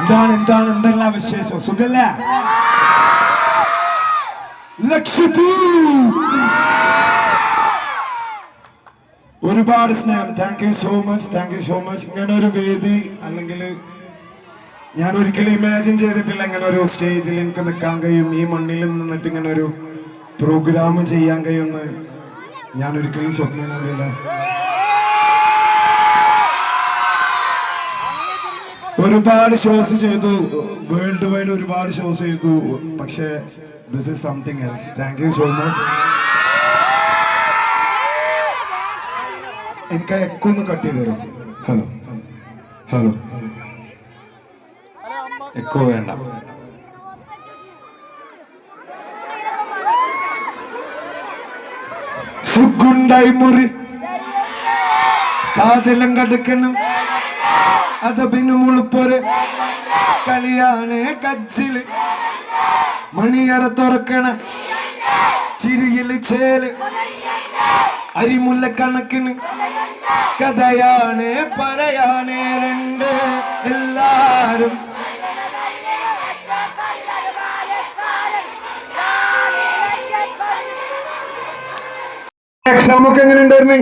എന്തെല്ലാം വിശേഷം? സുഖല്ലേ? ലക്ഷദ്വീപ് ഒരുപാട് സ്നേഹം. Thank you so much. ഇങ്ങനെ ഒരു വേദി അല്ലെങ്കിൽ ഞാൻ ഒരിക്കലും ഇമാജിൻ ചെയ്തിട്ടില്ല ഇങ്ങനെ ഒരു സ്റ്റേജിൽ എനിക്ക് നിൽക്കാൻ കഴിയും, ഈ മണ്ണിൽ നിന്നിട്ട് ഇങ്ങനെ ഒരു പ്രോഗ്രാം ചെയ്യാൻ കഴിയുമെന്ന് ഞാൻ ഒരിക്കലും സ്വപ്നം കണ്ടില്ല. ഒരുപാട് ഷോസ് ചെയ്തു, വേൾഡ് വൈഡ് ഒരുപാട് ഷോസ് ചെയ്തു, പക്ഷേ this is something else. Thank you so much. എനിക്ക് എക്കോ ഒന്ന് കട്ട് ചെയ്ത് തരും? ഹലോ എക്കോ വേണ്ട. സുഖുണ്ടായി മുറി കാതിലും കടുക്കണം അതബിന് മുളുപ്പൊരു കളിയാണ് കച്ചില് മണിയറ തുറക്കണ ചിരിയില് ചേല് അരിമുല്ല കണക്കിന് കഥയാണ് പറയാനേ രണ്ട് എല്ലാരും. എക്സാം ഒക്കെ എങ്ങനെ ഉണ്ടായിരുന്നു?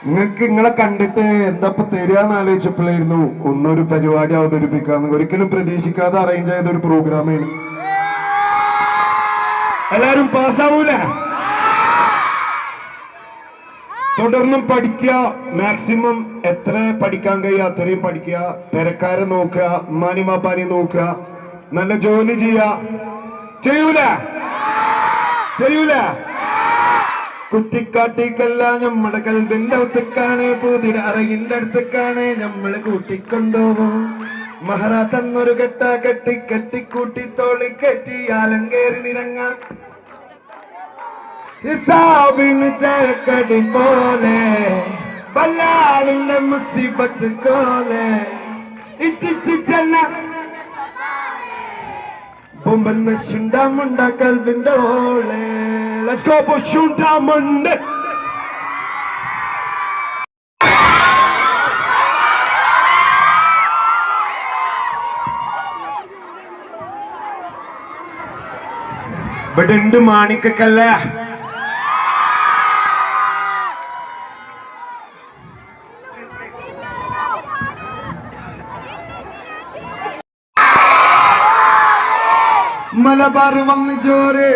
നിങ്ങൾക്ക് നിങ്ങളെ കണ്ടിട്ട് എന്താ തരികയെന്ന് ആലോചിച്ചപ്പോഴായിരുന്നു ഒന്നൊരു പരിപാടി അവതരിപ്പിക്കാന്ന്. ഒരിക്കലും പ്രതീക്ഷിക്കാതെ അറേഞ്ച് ചെയ്ത ഒരു പ്രോഗ്രാമായിരുന്നു. എല്ലാരും പാസ്സാവൂല. തുടർന്നും പഠിക്കുക, മാക്സിമം എത്ര പഠിക്കാൻ കഴിയുക അത്രയും പഠിക്കുക, തിരക്കാരെ നോക്കുക, ഉമ്മാനി മാപ്പാനി നോക്കുക, നല്ല ജോലി ചെയ്യൂല. കുട്ടിക്കാട്ടിക്കല്ല നമ്മുടെ കൽബിന്റെ അടുത്തേക്കാണ്, പൂതിര അറകിന്റെ അടുത്തേക്കാണ് നമ്മള് കൂട്ടിക്കൊണ്ടുപോകും. മഹറ തന്നൊരു കെട്ടിക്കൂട്ടി തോളി കെട്ടി ആലങ്കേറി നിറങ്ങാൻ ഹിസാബിന് ചായക്കടി പോലെ ബല്ലാളിന്റെ മുസീബത്ത് കോലെ ഇച്ചിച്ചി ചെന്ന ബൊമ്പെന്ന് ശുണ്ടാമുണ്ട കൽബിന്റെ ഓളെ. Let's go for ശുണ്ടാമുണ്ട്. ഇവിടെ ഉണ്ട് മാണിക്കല്ല. മലബാർ വന്ന് ജോരെ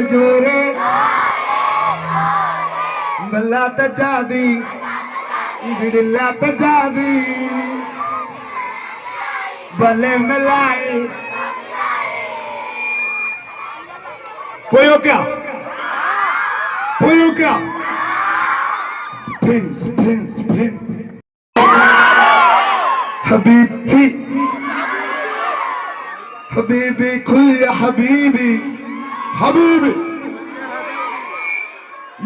വല്ലാത്ത ജാതി ഇവിടില്ലാത്ത ജാതി ഭലേ മലായി പോയോക്ക സ്പിൻ حبيبي كل يا حبيبي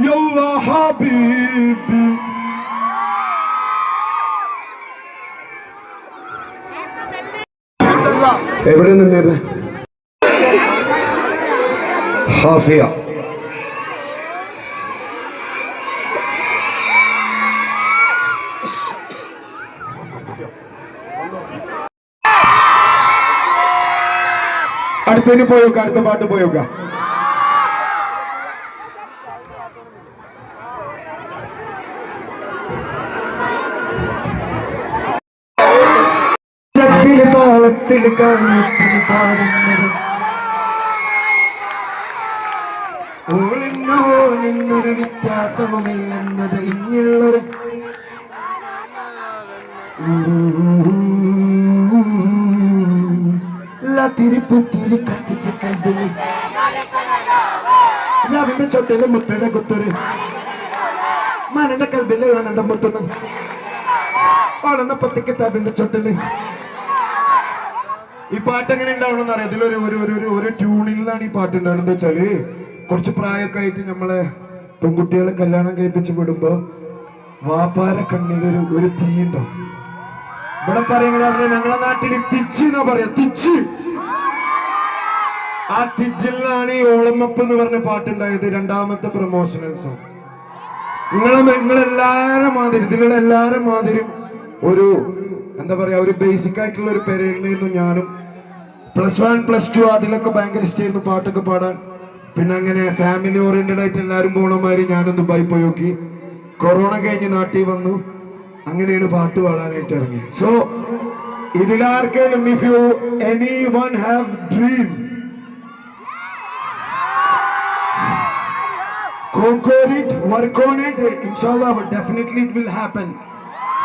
يلا حبيبي. എവിടെ നിന്നത്? ഹാഫിയ. അടുത്തതിന് പോയോക്ക, അടുത്ത പാട്ട് പോയോക്ക. താളത്തിൽ കാണത്തിൽ പാടുന്നത് ഓളിന്നോളിന്നൊരു വ്യത്യാസവുമില്ലെന്നത് ഇനിയുള്ളൊരു തിരിപ്പുത്തിരി കത്തിച്ച കൽബില് രവിന്റെ ചൊട്ടല് മുത്തയുടെ കുത്തൊരു മനന്റെ കൽബില് ആനന്ദം മുത്തുന്നു ആണെന്ന പത്തി കിതാബിന്റെ ചൊട്ടല്. ഈ പാട്ട് എങ്ങനെ ഉണ്ടാവണമെന്ന് അറിയാം. ഇതിലൊരു ഒരു ട്യൂണിൽ നിന്നാണ് ഈ പാട്ട് ഉണ്ടാവുന്നത്. എന്താ വെച്ചാല് കുറച്ച് പ്രായമൊക്കെ ആയിട്ട് നമ്മളെ പെൺകുട്ടികളെ കല്യാണം കഴിപ്പിച്ച് വിടുമ്പോ വാപ്പാര കണ്ണിൽ ഒരു തീ ഉണ്ടാവും. ഇവിടെ പറയുന്ന ഞങ്ങളെ നാട്ടിൽ തിച്ച് എന്നാ പറയാ, തിച്ച്. ആ തിച്ചിലാണ് ഈ ഓളമപ്പ് എന്ന് പറഞ്ഞ പാട്ടുണ്ടായത്, രണ്ടാമത്തെ പ്രൊമോഷണൽ സോങ്. നിങ്ങളെല്ലാരും മാതിരി ഇതിലുള്ള എല്ലാരും മാതിരി ഒരു എന്താ പറയാ, ഒരു ബേസിക് ആയിട്ടുള്ള ഒരു പെരയിലായിരുന്നു ഞാനും. +1 +2 അതിലൊക്കെ ഭയങ്കര ഇഷ്ടമായിരുന്നു പാട്ടൊക്കെ പാടാൻ. പിന്നെ അങ്ങനെ ഫാമിലി ഓറിയന്റഡ് ആയിട്ട് എല്ലാവരും പോണമാതിരി ഞാനും ദുബായി പോയി നോക്കി. കൊറോണ കഴിഞ്ഞ് നാട്ടിൽ വന്നു, അങ്ങനെയാണ് പാട്ട് പാടാനായിട്ട് ഇറങ്ങി. സോ ഇതിലാർക്കെങ്കിലും if you any one have dream, conquer it, work on it, inshallah definitely it will happen.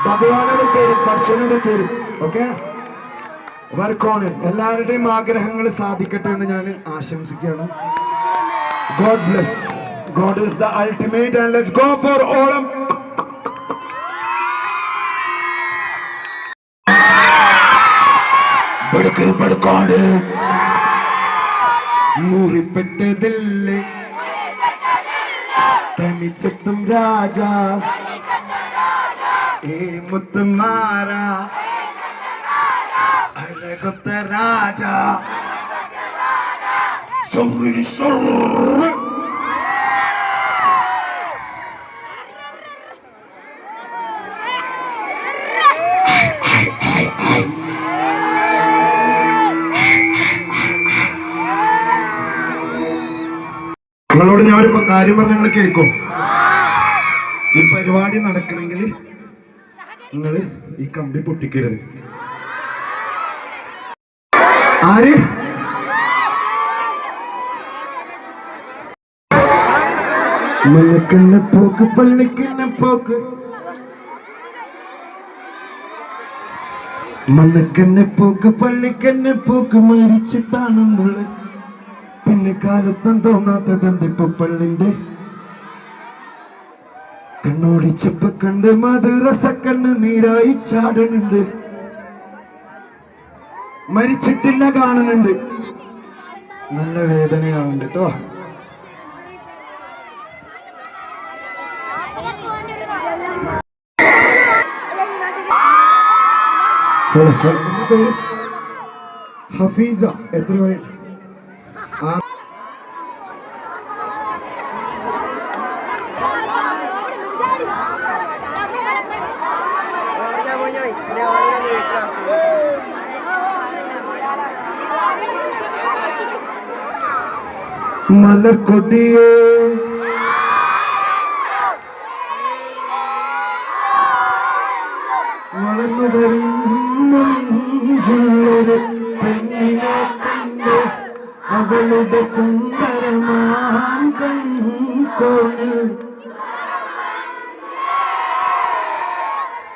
ഭഗവാനത് തരും, പഠിച്ചത് തരും. Okay, work on it. എല്ലാവരുടെയും ആഗ്രഹങ്ങൾ സാധിക്കട്ടെ എന്ന് ഞാൻ ആശംസിക്കുകയാണ്. God bless. God is the ultimate and let's go for Olam. ബടുക്ക് ബടുക്കാട് മുറിപ്പെട്ടതില്ലേ തനിച്ചെത്തും രാജ ഏ മുത്തുമാര അഴകൊത്ത രാജ സൊറി സൊറി. നിങ്ങളോട് ഞാനൊരു കാര്യം പറഞ്ഞ നിങ്ങൾ കേൾക്കും. ഈ പരിപാടി നടക്കണമെങ്കിൽ നിങ്ങൾ ഈ കമ്പി പൊട്ടിക്കരുത്. ആര് മലക്കന്നെ പോക്ക് പള്ളിക്കന്നെ പോക്ക്, മണ്ണക്കന്നെ പോക്ക് പള്ളിക്കന്നെ പോക്ക്, മരിച്ചിട്ടാണെന്നുള്ളത് പിന്നെ കാലത്തും തോന്നാത്തതെന്തിപ്പോ പള്ളിന്റെ കണ്ണോടിച്ചപ്പ കണ്ട് മധുരസ കണ്ണ് നീരായി ചാടുന്നുണ്ട്. മരിച്ചിട്ടില്ല കാണുന്നുണ്ട്, നല്ല വേദനയാവുന്നുണ്ട് കേട്ടോ. ഹഫീസ എത്ര വരെ മലർക്കൊടിയേ വളർന്നു വരുന്നൊരു പെണ്ണിനെ കണ്ട് അവളുടെ സുന്ദരമാം കൺകോണിൽ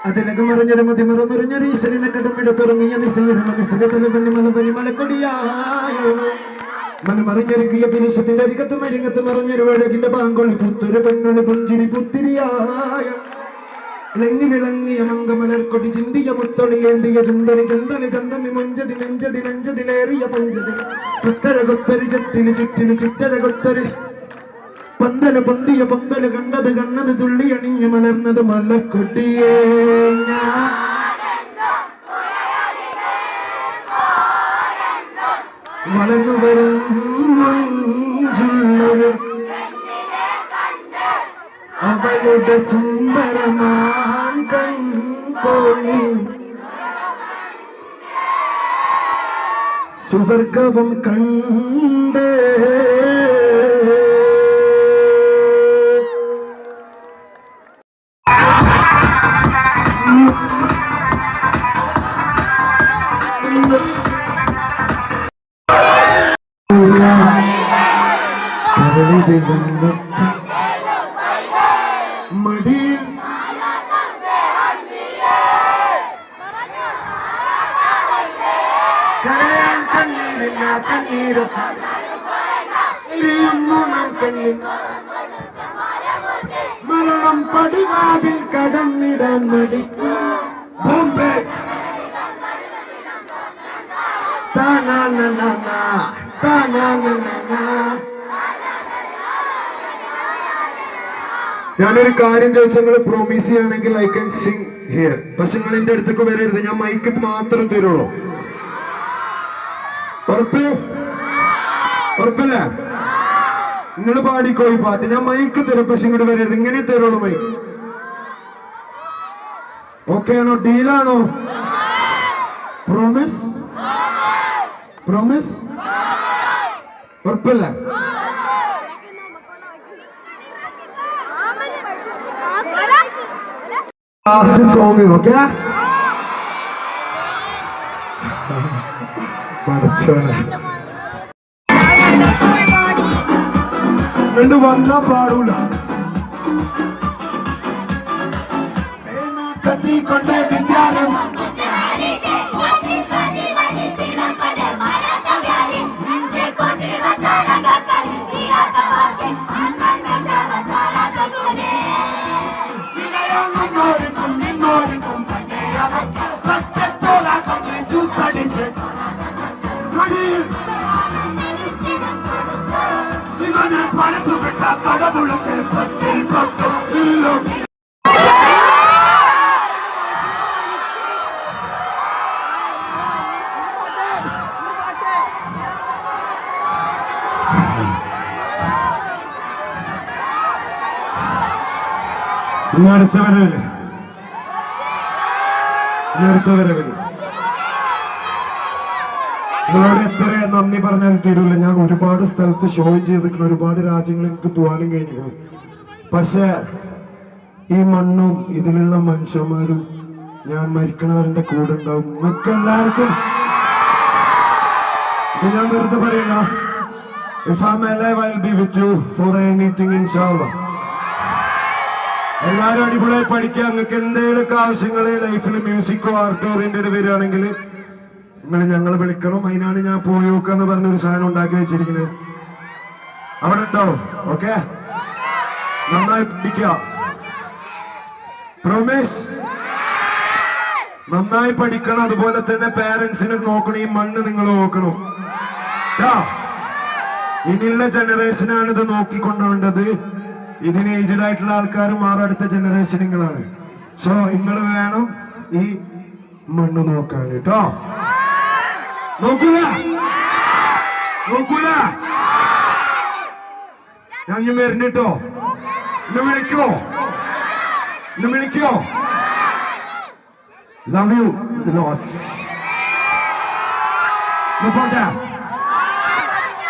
അതിനകം മറിഞ്ഞൊരു മതി മറന്നൊരിഞ്ഞൊരു ഈശ്വരനെ കടമിടത്തുറങ്ങിയ നിശ്ചയ മനസ്സിലെ തലവന്നി മലപരി മലക്കൊടിയായ മറിഞ്ഞൊരുക്കിയ പുരുഷത്തിന്റെ അരികത്ത് മരികത്ത് മറിഞ്ഞൊരു വഴകിന്റെ പാങ്കൊളി പുത്തൊരു പെണ്ണൊരു പുഞ്ചിരി പുത്തിരിയായ ഇളങ്ങിലിളങ്ങിയ മങ്കമലർക്കൊടി ചിന്തിയ മുത്തൊളി ഏന്തിയ ചുന്തളി ചന്തളി ചന്തമി മുഞ്ചതി നെഞ്ചതി നെഞ്ചതിലേറിയ പഞ്ചതി പുത്തഴകൊത്തരി ചത്തില് ചുറ്റിന് ചുറ്റഴകൊത്തരി പന്തല് പൊന്തിയ പന്തല് കണ്ടത് കണ്ണത് തുള്ളി അണിഞ്ഞ് മലർന്നത് മലക്കൊടിയേ വളർന്നു വരും അവളുടെ സുന്ദരമാൻ കൺകോണി സുവർഗവും കണ്ടേ മടിയിൽ കരയാൻ കണ്ണീരില്ല കണ്ണീര് മരണം പടിവാതിൽ കടന്നിടാൻ മടിക്കും ബോംബെ താനാ ഞാനൊരു കാര്യം ചോദിച്ചാൽ നിങ്ങൾ പ്രോമിസ് ചെയ്യുകയാണെങ്കിൽ ഐ ക്യാൻ സിംഗ് ഹിയർ. പക്ഷെ നിങ്ങൾ എന്റെ അടുത്തേക്ക് വരരുത്, ഞാൻ മൈക്ക് മാത്രം തരുള്ളൂ. ഉറപ്പല്ല? നിങ്ങൾ പാടിക്കോയി പാട്ട്, ഞാൻ മൈക്ക് തരും, പക്ഷെ ഇങ്ങോട്ട് വരരുത്. ഇങ്ങനെ തരുള്ളൂ മൈക്ക്. ഓക്കെ ആണോ? ഡീലാണോ? പ്രോമിസ്? ഉറപ്പല്ലേ? Last song okay? പഠിച്ചോനെ വന്നാ പാടൂല. കത്തിക്കൊണ്ടേ വിദ്യാലയം പടച്ചു വിട്ട കടമുളക്ക് പത്തിൽ പത്തും ഇനി അടുത്ത വരവില് നിങ്ങളോട് എത്ര നന്ദി പറഞ്ഞാൽ തീരൂല. ഞാൻ ഒരുപാട് സ്ഥലത്ത് ഷോ ചെയ്തിരിക്കണം, ഒരുപാട് രാജ്യങ്ങളിൽ എനിക്ക് പോകാനും കഴിഞ്ഞിരിക്കണം. പക്ഷെ ഈ മണ്ണും ഇതിലുള്ള മനുഷ്യന്മാരും ഞാൻ മരിക്കണവരുടെ കൂടെ ഉണ്ടാവും. നിങ്ങൾക്ക് എല്ലാവർക്കും ഇത് ഞാൻ വെറുതെ പറയണ. If I'm alive, I'll be with you for anything, inshallah. എല്ലാവരും അടിപൊളിയായി പഠിക്കുക. നിങ്ങൾക്ക് എന്തെങ്കിലുമൊക്കെ ആവശ്യങ്ങള് ലൈഫിൽ മ്യൂസിക്കോ ആർട്ടോ ഓറിയന്റഡ് വരികയാണെങ്കിൽ നിങ്ങൾ ഞങ്ങളെ വിളിക്കണം. അതിനാണ് ഞാൻ പോയോക്കെന്ന് പറഞ്ഞൊരു സാധനം ഉണ്ടാക്കി വെച്ചിരിക്കുന്നത്. അവിടെ ഉണ്ടാവും. ഓക്കെ, നന്നായി പഠിക്കുക. പ്രോമിസ്? നന്നായി പഠിക്കണം. അതുപോലെ തന്നെ പേരൻസിനെ നോക്കണം. ഈ മണ്ണ് നിങ്ങൾ നോക്കണം. ഇനിയുള്ള ജനറേഷനാണ് ഇത് നോക്കിക്കൊണ്ടുവേണ്ടത്. ഇതിന് ഏജ്ഡ് ആയിട്ടുള്ള ആൾക്കാർ മാറും. അടുത്ത ജനറേഷൻ നിങ്ങളാണ്. സോ നിങ്ങൾ വേണം ഈ മണ്ണ് നോക്കാൻ കേട്ടോ. നോക്കൂല ഞാൻ വരുന്നിട്ടോ. ഇന്ന് വിളിക്കോ. Love you lots.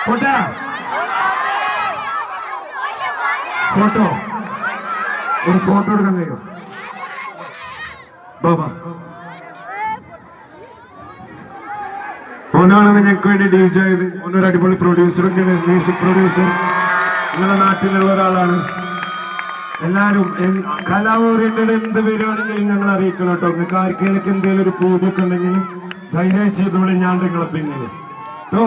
പോട്ടെ ഫോട്ടോ ഒരു ഫോട്ടോ എടുക്കാൻ കഴിയോ? ബാബാ ഓനാണ് ഞങ്ങൾക്ക് വേണ്ടി DJ ആയത്. ഓനൊരു അടിപൊളി പ്രൊഡ്യൂസറൊക്കെയാണ്, മ്യൂസിക് പ്രൊഡ്യൂസർ. നിങ്ങളുടെ നാട്ടിലുള്ള ഒരാളാണ്. എല്ലാവരും കലാ ഓറിയന്റഡ് എന്ത് വരികയാണെങ്കിലും ഞങ്ങൾ അറിയിക്കണം കേട്ടോ. നിങ്ങൾക്ക് ആർക്കെങ്കിലും എന്തെങ്കിലും ഒരു പൂതിയൊക്കെ ഉണ്ടെങ്കിൽ ധൈര്യം ചെയ്തോളി. ഞാൻ നിങ്ങളെ പിന്നിൽ കേട്ടോ.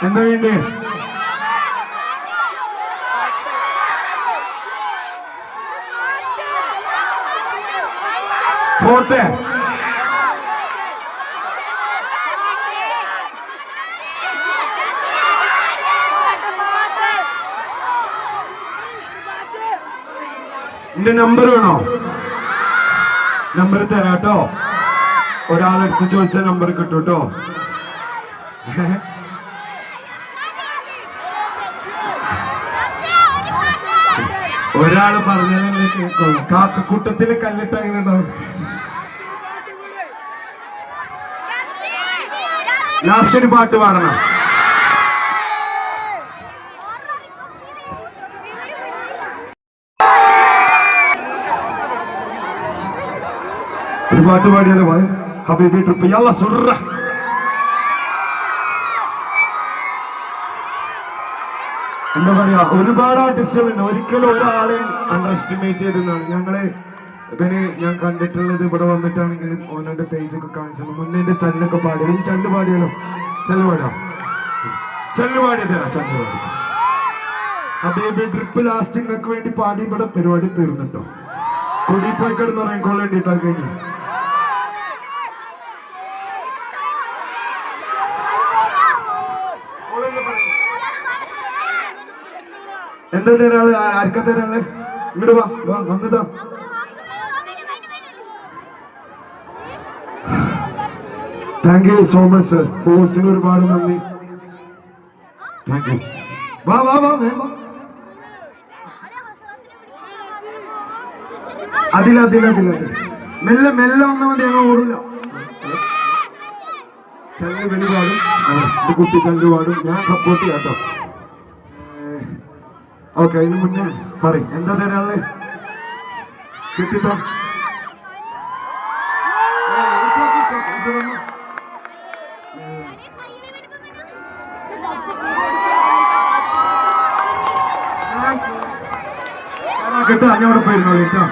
എന്താ വേണ്ടേ? ഫോട്ടോ എന്റെ നമ്പർ വേണോ? നമ്പർ തരാട്ടോ. ഒരാളെടുത്ത് ചോദിച്ച നമ്പർ കിട്ടും കേട്ടോ. ഒരാള് പറഞ്ഞതല്ലേ കേൾക്കുള്ളൂ. കാക്കക്കൂട്ടത്തിൽ കല്ലിട്ട് അങ്ങനെ ഉണ്ടാവും. ലാസ്റ്റ് ഒരു പാട്ട് പാടണം. ഒരു പാട്ട് പാടിയാലോ? ഹബീബി ട്രിപ്പ് യല്ലാ സുറ. എന്താ പറയാ, ഒരുപാട് ആർട്ടിസ്റ്റുകളുണ്ട്. ഒരിക്കലും ഒരാളെ അണ്ടർ എസ്റ്റിമേറ്റ് ചെയ്തെന്നാണ് ഞങ്ങള് ഞാൻ കണ്ടിട്ടുള്ളത്. ഇവിടെ വന്നിട്ടാണെങ്കിലും ഓനോന്റെ പേജൊക്കെ കാണിച്ചു. മുന്നേ എന്റെ ചല്ലൊക്കെ പാടി. ഈ ചല്ല് പാടിയാലോ? ചല്ല് പാടാം. ചല്ല് പാടിയിട്ടാ ചല്ല് പാടി. ഹബീബി ട്രിപ്പ് ലാസ്റ്റ് നിങ്ങൾക്ക് വേണ്ടി പാടി. ഇവിടെ പരിപാടി തീർന്നിട്ടോ. കുടി പോയി കിടന്ന് പറയാൻ വേണ്ടിട്ടോ. കഴിഞ്ഞു എന്താ തരാള്? ആർക്കാ തരാള്? ഇങ്ങോട്ട് വാ വന്നതാ. Thank you so much sir. ഫോഴ്സിന് ഒരുപാട് നന്ദി. Thank you. വാ അതില മെല്ലെ വന്നാൽ മതി. ഞങ്ങൾ ഓടൂല. ചല്ല് വലി പാടും, ഇത് കുട്ടി ചല്ല് പാടും. ഞാൻ സപ്പോർട്ട് ചെയ്യാം കേട്ടോ. ഓക്കെ, അതിന് മുന്നേ പറയും എന്താ തരാള് കിട്ടിട്ടോ. കേട്ടോ ഞാൻ അവിടെ പോയിരുന്നോ കേട്ടോ.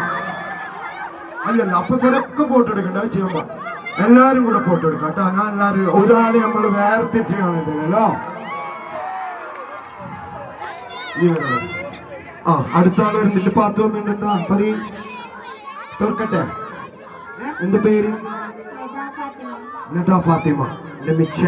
അല്ലല്ല അപ്പൊ ഇവരൊക്കെ ഫോട്ടോ എടുക്കണ്ട, ചെയ്യുമ്പോ എല്ലാരും കൂടെ ഫോട്ടോ എടുക്കാം കേട്ടോ. ഞാൻ എല്ലാരും ഒരാളെ നമ്മൾ വേർതിരിച്ച് കാണുന്നില്ലല്ലോ. ആ അടുത്ത ആള് വരുന്നുണ്ട്, പാത്ത് വന്നിട്ടുണ്ട്. എന്താ പറയും തോർക്കട്ടെ. എന്താ പേര്? നദാ ഫാത്തിമ. എന്റെ മിച്ച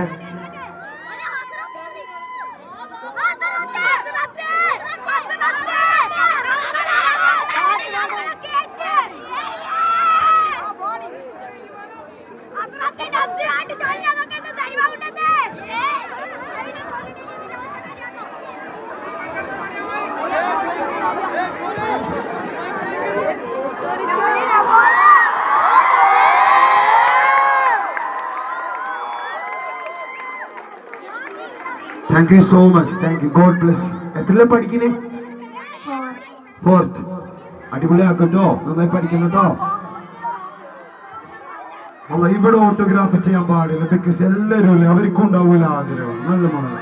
thank you so much. Thank you. God bless you. എത്രല്ല പഠിക്കുന്നേ? 4th. അടിപൊളിയാക്കട്ടോ, നന്നായി പഠിക്കണട്ടോ. അല്ല ഇവിടെ ഓട്ടോഗ്രാഫ് ചെയ്യാൻ പാടില്ല, ബിക്കോസ് എല്ലാവരും അല്ലേ അവർക്കും ഉണ്ടാവൂല ആഗ്രഹം. നല്ല മോളെ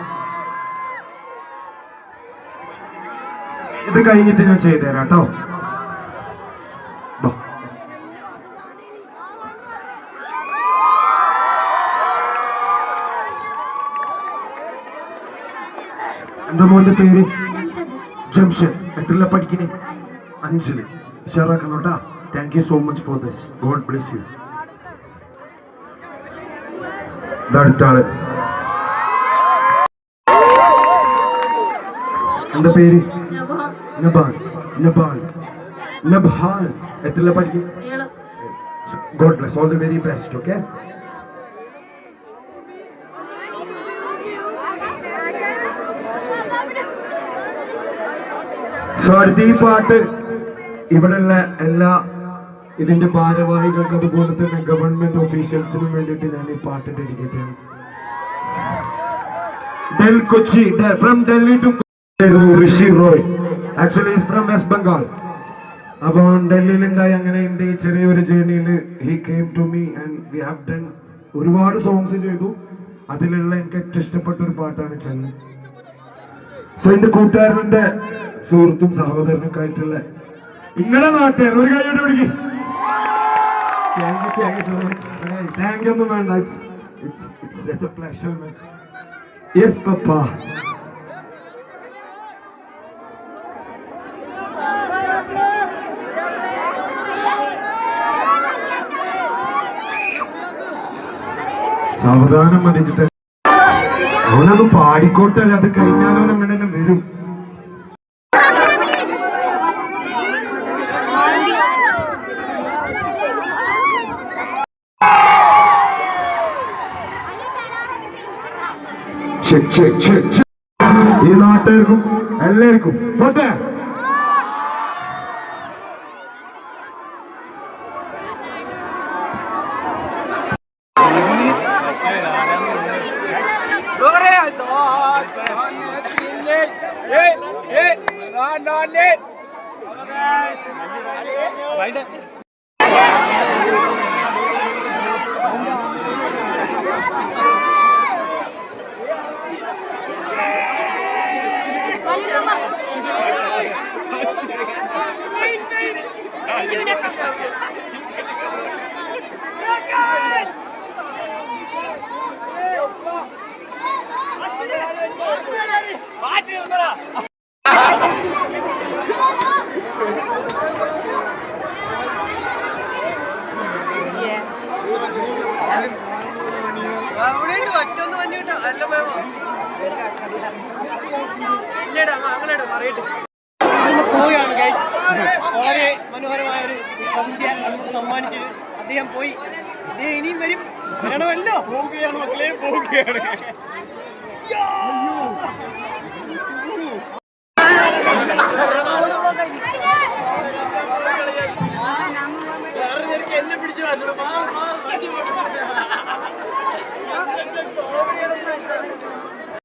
ഇത് കഴിഞ്ഞിട്ട് ഞാൻ ചെയ്തുതരാം കേട്ടോ. എന്താ മോന്റെ പേര്? ജംഷദ്. എത്രല്ല പഠിക്കണേ? 5ല്. ഉഷാറാക്കണം കേട്ടാ. Thank you so much for this. God bless U. അടുത്ത ആള് എന്താ പേര്? നബാൻ. നബാൻ. നബാൻ. എത്രല്ല പഠിക്കും? God bless. All the very best. Okay. So അടുത്ത ഈ പാട്ട് ഇവിടെയുള്ള എല്ലാ ഇതിന്റെ ഭാരവാഹികൾക്ക് അതുപോലെ തന്നെ ഗവൺമെന്റ് ഓഫീഷ്യൽസിനും വേണ്ടിയിട്ട് ഞാൻ ഈ പാട്ട് ഡെഡിക്കേറ്റ് ചെയ്യണം. Kochi, from Delhi to Rishi Roy. Actually is from West Bengal. അപ്പോൾ ഡൽഹിയിലുണ്ടായി അങ്ങനെ എൻ്റെ ഈ ചെറിയൊരു ജേർണിയിൽ he came to me and we have done ഒരുപാട് സോങ്സ് ചെയ്തു. അതിലുള്ള എനിക്ക് ഏറ്റവും ഇഷ്ടപ്പെട്ട ഒരു പാട്ടാണ് ചെന്ന്. സോ എൻ്റെ കൂട്ടുകാരൻ്റെ സുഹൃത്തും സഹോദരനൊക്കെ ആയിട്ടുള്ള നിങ്ങളുടെ നാട്ടുകാർ ഒരു കൈയോട് പിടിക്കും. താങ്ക് യു ഒന്നും വേണ്ട. It's such a pleasure, man. Yes, Papa. സാവധാനം മതിച്ചിട്ട് അവനത് പാടിക്കോട്ടെ, അത് കഴിഞ്ഞാലോ അങ്ങനെ തന്നെ വരും. ഈ നാട്ടുകാർക്കും എല്ലാവർക്കും പോട്ടെ. പോവുകയാണ് ഗൈസ്. വളരെ മനോഹരമായൊരു സന്ധ്യ നമുക്ക് സമ്മാനിച്ച് അദ്ദേഹം പോയി. അദ്ദേഹം ഇനിയും വരും, വരണമല്ലോ. പോവുകയാണ് മക്കളെ, പോവുകയാണ്. എന്നെ പിടിച്ചു